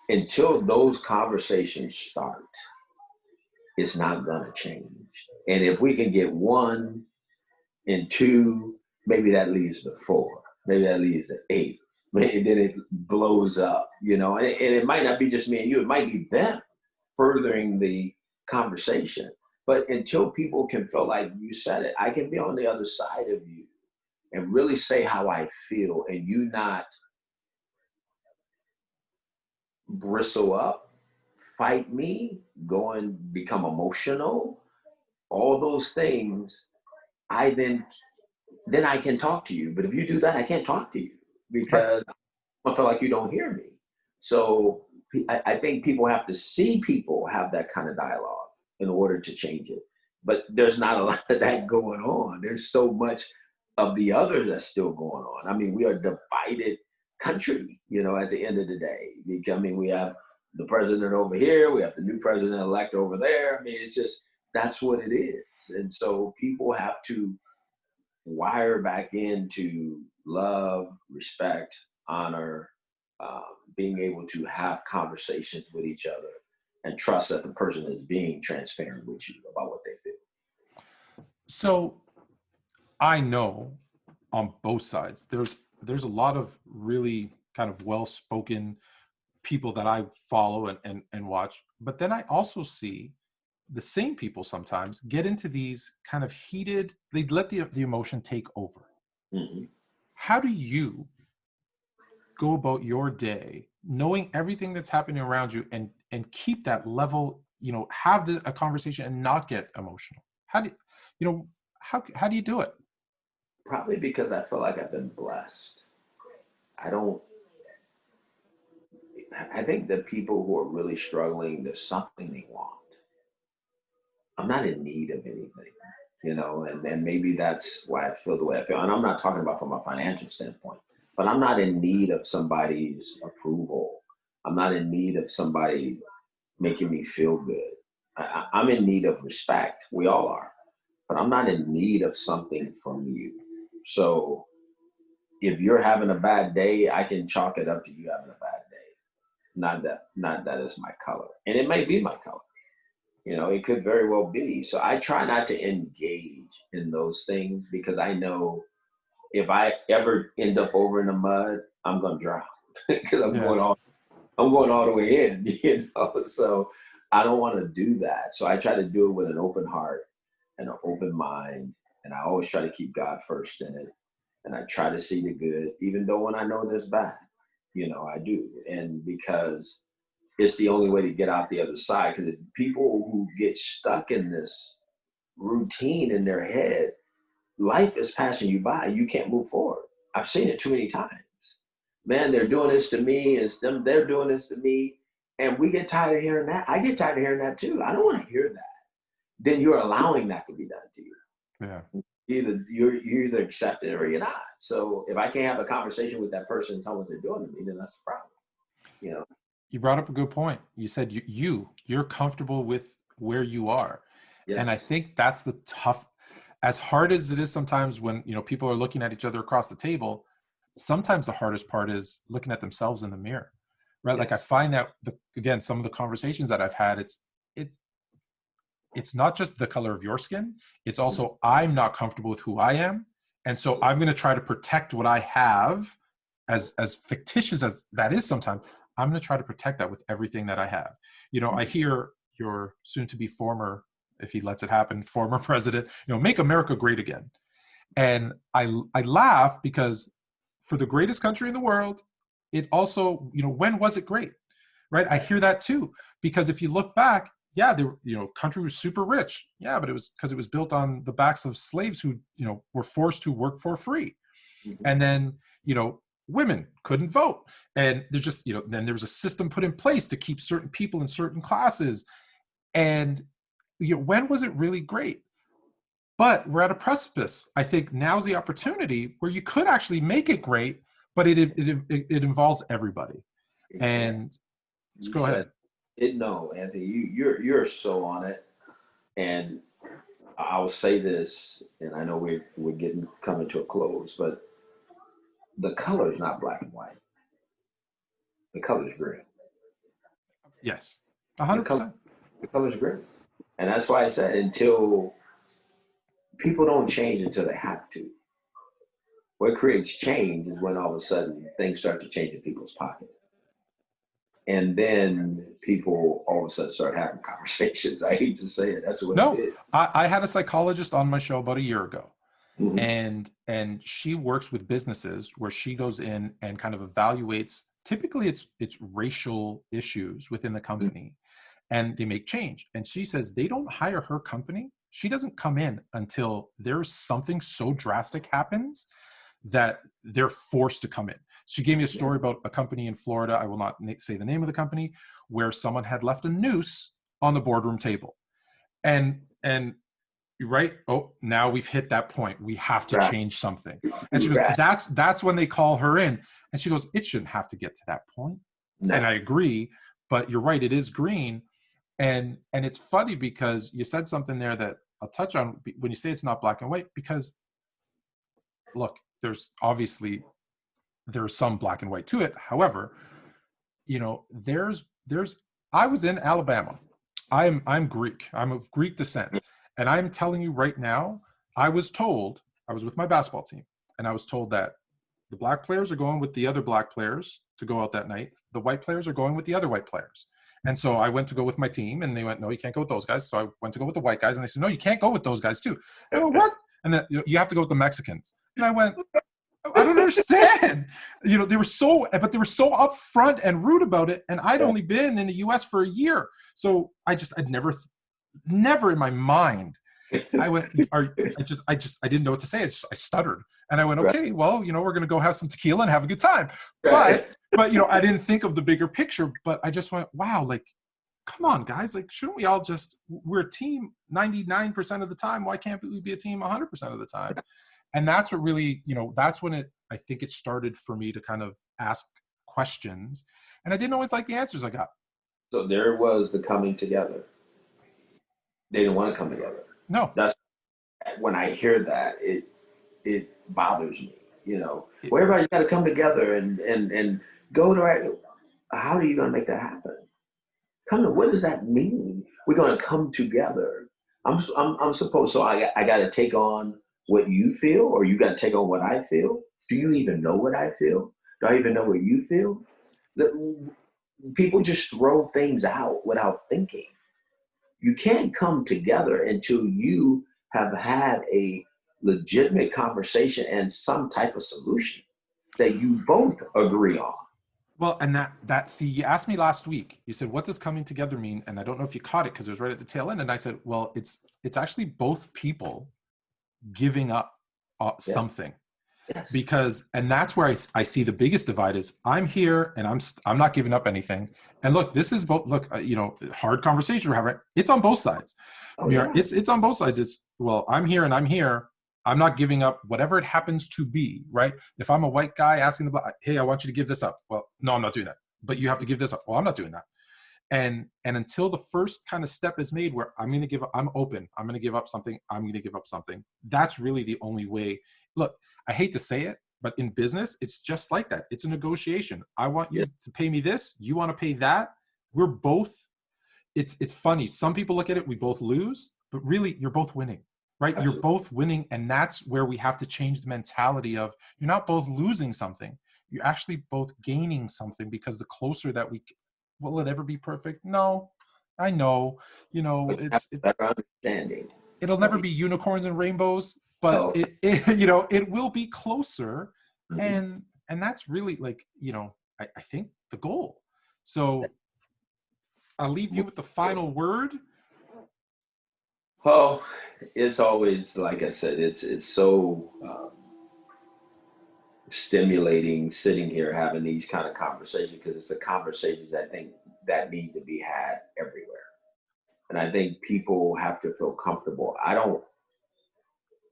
Until those conversations start, it's not going to change. And if we can get one and two, maybe that leads to four, maybe that leads to eight, and then it blows up, and it might not be just me and you, it might be them furthering the conversation. But until people can feel like you said it, I can be on the other side of you and really say how I feel, and you not bristle up, fight me, go and become emotional, all those things, I then I can talk to you. But if you do that, I can't talk to you Right. because I feel like you don't hear me. So I think people have to see people have that kind of dialogue in order to change it. But there's not a lot of that going on. There's so much of the other that's still going on. I mean, we are a divided country, at the end of the day. I mean, we have the president over here, we have the new president elect over there. I mean, it's just, that's what it is. And so people have to wire back into love, respect, honor, being able to have conversations with each other and trust that the person is being transparent with you about what they feel. So I know on both sides, there's a lot of really kind of well-spoken people that I follow and watch. But then I also see the same people sometimes get into these kind of heated, they let the emotion take over. Mm-hmm. How do you go about your day knowing everything that's happening around you and keep that level, have a conversation and not get emotional? How do you know how do you do it? Probably because I feel like I've been blessed. I don't, I think the people who are really struggling, there's something they want. I'm not in need of anything, and maybe that's why I feel the way I feel. And I'm not talking about from a financial standpoint, but I'm not in need of somebody's approval. I'm not in need of somebody making me feel good. I'm in need of respect. We all are, but I'm not in need of something from you. So if you're having a bad day, I can chalk it up to you having a bad day. Not that is my color, and it may be my color. It could very well be. So I try not to engage in those things because I know if I ever end up over in the mud, I'm going to drown because Yeah. I'm going all the way in, So I don't want to do that. So I try to do it with an open heart and an open mind. And I always try to keep God first in it. And I try to see the good, even though when I know there's bad, I do. And because it's the only way to get out the other side. Because people who get stuck in this routine in their head, life is passing you by. You can't move forward. I've seen it too many times. man, they're doing this to me, it's them, they're doing this to me. And we get tired of hearing that. I get tired of hearing that too. I don't want to hear that. Then you're allowing that to be done to you. Yeah. You're either accepting it or you're not. So if I can't have a conversation with that person and tell them what they're doing to me, then that's the problem. You know. You brought up a good point. You said you're comfortable with where you are. Yes. And I think that's the tough, as hard as it is sometimes when, people are looking at each other across the table, sometimes the hardest part is looking at themselves in the mirror, right? Yes. Like I find that again, some of the conversations that I've had, it's not just the color of your skin. It's also, I'm not comfortable with who I am. And so I'm going to try to protect what I have, as fictitious as that is sometimes. I'm going to try to protect that with everything that I have. I hear your soon to be former, if he lets it happen, former president, make America great again. And I laugh because for the greatest country in the world, it also, when was it great? Right? I hear that too, because if you look back, yeah, the country was super rich. Yeah, but it was because it was built on the backs of slaves who, were forced to work for free. Mm-hmm. And then, women couldn't vote. And there's just, then there was a system put in place to keep certain people in certain classes. And, when was it really great? But we're at a precipice. I think now's the opportunity where you could actually make it great, but it involves everybody. And let's go ahead. No, Anthony, you're so on it. And I'll say this, and I know we're coming to a close, but the color is not black and white. The color is green. Yes, 100%. The color is green. And that's why I said until people don't change until they have to. What creates change is when all of a sudden things start to change in people's pocket. And then people all of a sudden start having conversations. I hate to say it. That's what it is. I had a psychologist on my show about a year ago. Mm-hmm. And she works with businesses where she goes in and kind of evaluates, typically it's racial issues within the company, and they make change. And she says they don't hire her company. She doesn't come in until there's something so drastic happens that they're forced to come in. She gave me a story about a company in Florida. I will not say the name of the company, where someone had left a noose on the boardroom table. And you're right. Oh, now we've hit that point. We have to change something. And she goes, that's when they call her in. And she goes, it shouldn't have to get to that point. No. And I agree, but you're right. It is green. And it's funny because you said something there that I'll touch on when you say it's not black and white, because look, there's some black and white to it. However, I was in Alabama. I'm Greek. I'm of Greek descent. And I'm telling you right now, I was with my basketball team, and I was told that the black players are going with the other black players to go out that night. The white players are going with the other white players. And so I went to go with my team, and they went, no, you can't go with those guys. So I went to go with the white guys, and they said, no, you can't go with those guys too. And I went, what? And then you have to go with the Mexicans. And I went, I don't understand. They were so upfront and rude about it. And I'd only been in the US for a year. So I'd never in my mind, I went, I didn't know what to say. I stuttered. And I went, okay, well, we're going to go have some tequila and have a good time. But I didn't think of the bigger picture, but I just went, wow, like, come on, guys. Like, shouldn't we all we're a team 99% of the time. Why can't we be a team 100% of the time? And that's what really, that's when I think it started for me to kind of ask questions. And I didn't always like the answers I got. So there was the coming together. They didn't want to come together. No. That's when I hear that, it bothers me. Where everybody's got to come together and go to. How are you going to make that happen? What does that mean? We're going to come together. I'm supposed. So I got to take on what you feel, or you got to take on what I feel. Do you even know what I feel? Do I even know what you feel? People just throw things out without thinking. You can't come together until you have had a legitimate conversation and some type of solution that you both agree on. Well, and see, you asked me last week, you said, what does coming together mean? And I don't know if you caught it because it was right at the tail end. And I said, well, it's actually both people giving up something. Yes. because, and that's where I see the biggest divide is I'm here and I'm not giving up anything. And look, this is both, look, hard conversation we're having. It's on both sides. Oh yeah. It's on both sides. It's, well, I'm here and I'm here. I'm not giving up whatever it happens to be, right? If I'm a white guy asking the black, hey, I want you to give this up. Well, no, I'm not doing that. But you have to give this up. Well, I'm not doing that. And until the first kind of step is made where I'm open, I'm going to give up something, I'm going to give up something, that's really the only way. Look, I hate to say it, but in business it's just like that. It's a negotiation. I want Yeah. you to pay me this, you want to pay that. We're both, it's funny, some people look at it, we both lose, but really you're both winning, right? You're Absolutely. both winning. And that's where we have to change the mentality of, you're not both losing something, you're actually both gaining something. Because the closer that will it ever be perfect? No, I know, But you have it's a better understanding it'll of never be unicorns and rainbows, but yourself. it will be closer. Mhm. And that's really like, I think the goal. So I'll leave you with the final word. Oh, it's always like I said. It's so stimulating sitting here having these kind of conversations because it's the conversations I think that need to be had everywhere. And I think people have to feel comfortable. I don't.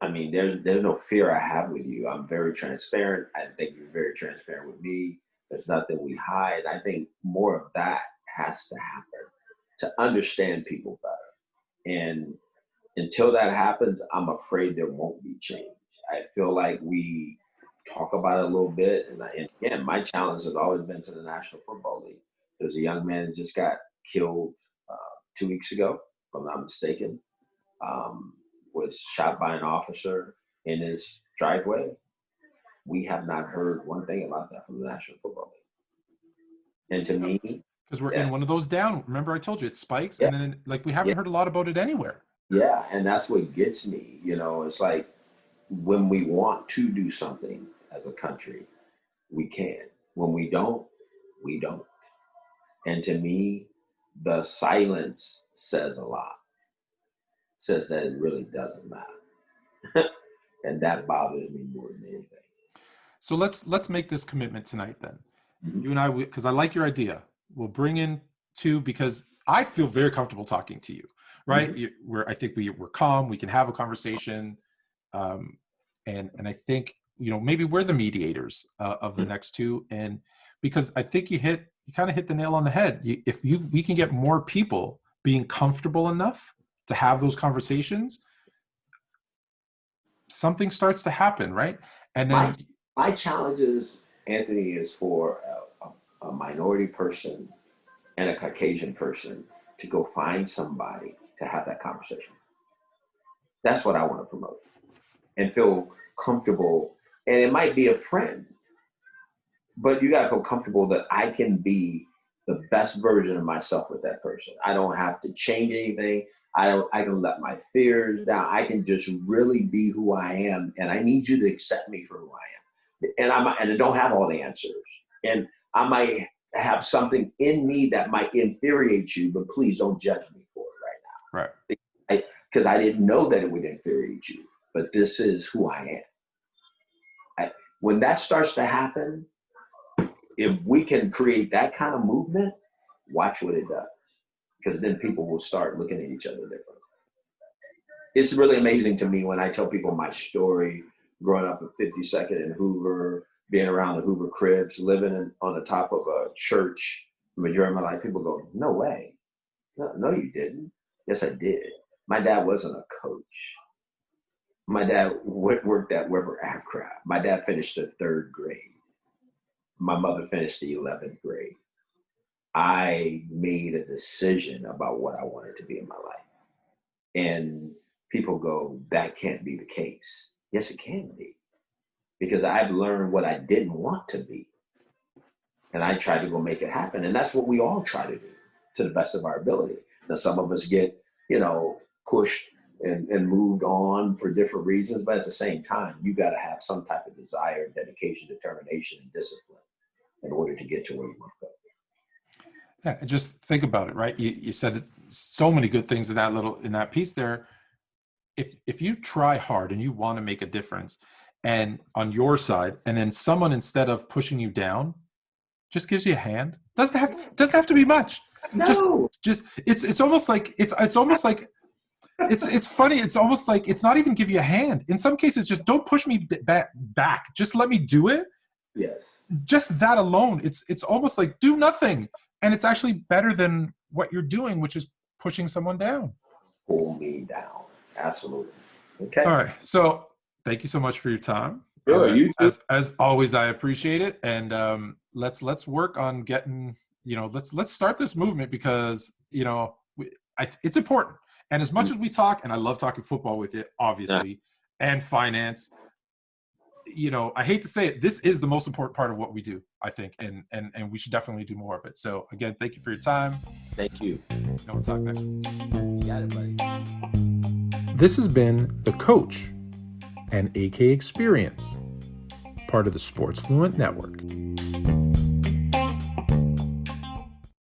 I mean, there's no fear I have with you. I'm very transparent. I think you're very transparent with me. There's nothing we hide. I think more of that has to happen to understand people better. And until that happens, I'm afraid there won't be change. I feel like we talk about it a little bit. And again, my challenge has always been to the National Football League. There's a young man that just got killed 2 weeks ago, if I'm not mistaken, um, was shot by an officer in his driveway. We have not heard one thing about that from the National Football League. And to me, Because we're yeah, in one of those down. Remember, I told you it spikes, yeah, and then like we haven't yeah, heard a lot about it anywhere. yeah. And that's what gets me. It's like when we want to do something as a country, we can. When we don't, we don't. And to me, the silence says a lot, says that it really doesn't matter. And that bothers me more than anything. So let's make this commitment tonight then. Mhm. You and I, because I like your idea. We'll bring in two, because I feel very comfortable talking to you, right? Mhm. I think we're calm. We can have a conversation, and I think maybe we're the mediators of the next two, and because I think you kind of hit the nail on the head. If we can get more people being comfortable enough to have those conversations, something starts to happen, right? And My then my challenge is, Anthony, is for a minority person and a Caucasian person to go find somebody to have that conversation. That's what I want to promote and feel comfortable. And it might be a friend, but you got to feel comfortable that I can be the best version of myself with that person. I don't have to change anything. I can let my fears down. I can just really be who I am. And I need you to accept me for who I am. And I don't have all the answers. And I might have something in me that might infuriate you, but please don't judge me for right. it right now. Because I didn't know that it would infuriate you. But this is who I am. When that starts to happen, if we can create that kind of movement, watch what it does. Because then people will start looking at each other differently. It's really amazing to me when I tell people my story, growing up at 52nd and Hoover, being around the Hoover Cribs, living on the top of a church the majority of my life. People go, no way. No, no, you didn't. Yes, I did. My dad wasn't a coach. My dad worked at Weber Aircraft. My dad finished the third grade. My mother finished the 11th grade. I made a decision about what I wanted to be in my life. And people go, that can't be the case. Yes, it can be. Because I've learned what I didn't want to be. And I tried to go make it happen. And that's what we all try to do to the best of our ability. Now, some of us get, pushed and moved on for different reasons. But at the same time, you got to have some type of desire, dedication, determination, and discipline in order to get to where you want to go. Yeah, just think about it, right? You said so many good things in that piece there. If you try hard and you want to make a difference, and on your side, and then someone, instead of pushing you down, just gives you a hand. Doesn't have to be much. Just No. just it's almost like it's almost like it's funny. It's almost like it's not even give you a hand. In some cases, just don't push me back. Just let me do it. Yes. Just that alone, it's almost like do nothing, and it's actually better than what you're doing, which is pushing someone down. Pull me down. Absolutely. Okay. All right. So thank you so much for your time. Sure. You too. As always, I appreciate it, and let's work on getting, let's start this movement, because it's important. And as much as we talk, and I love talking football with you, obviously, and finance, I hate to say it, this is the most important part of what we do, I think, and we should definitely do more of it. So again, thank you for your time. Thank you. We'll talk next week. You got it, buddy. This has been The Coach and AK Experience, part of the Sports Fluent Network.